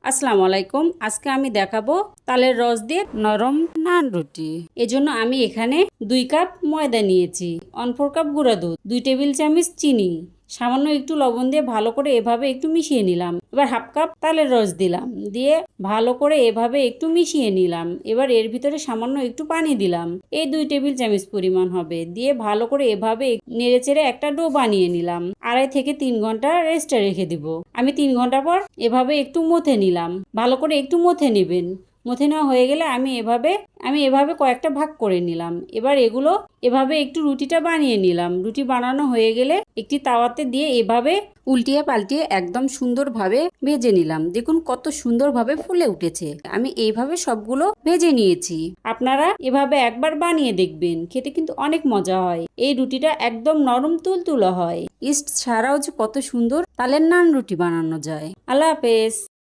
আসসালামু আলাইকুম। আজকে আমি দেখাবো তালের রস দিয়ে নরম নান রুটি। এজন্য আমি এখানে 2 কাপ ময়দা নিয়েছি, 1/4 কাপ গুঁড়া দুধ, 2 টেবিল চামচ চিনি, সামান্য একটু লবণ দিয়ে ভালো করে এভাবে একটু মিশিয়ে নিলাম। এবার 1/2 কাপ তালের রস দিলাম, দিয়ে ভালো করে এভাবে একটু মিশিয়ে নিলাম। এবার এর ভিতরে সামান্য একটু পানি দিলাম, এই 2 টেবিল চামচ পরিমাণ হবে। দিয়ে ভালো করে এভাবে নেড়েচেড়ে একটা ডো বানিয়ে নিলাম। 2.5 থেকে 3 ঘন্টা রেস্টে রেখে দিব। আমি 3 ঘন্টা পর এভাবে একটু মথে নিলাম। ভালো করে একটু মথে নেবেন। মথে নেওয়া হয়ে গেলে আমি এভাবে কয়েকটা ভাগ করে নিলাম। এবার এগুলো এভাবে একটু রুটিটা বানিয়ে নিলাম। রুটি বানানো হয়ে গেলে একটি তাওয়াতে দিয়ে এভাবে উল্টিয়ে পাল্টিয়ে একদম সুন্দরভাবে ভেজে নিলাম। দেখুন কত সুন্দরভাবে ফুলে উঠেছে। আমি এইভাবে সবগুলো ভেজে নিয়েছি। আপনারা এভাবে একবার বানিয়ে দেখবেন, খেতে কিন্তু অনেক মজা হয়। এই রুটিটা একদম নরম তুলতুলে হয়। ইস্ট ছাড়াও যে কত সুন্দর তালের নান রুটি বানানো যায়। আল্লাহ হাফেজ।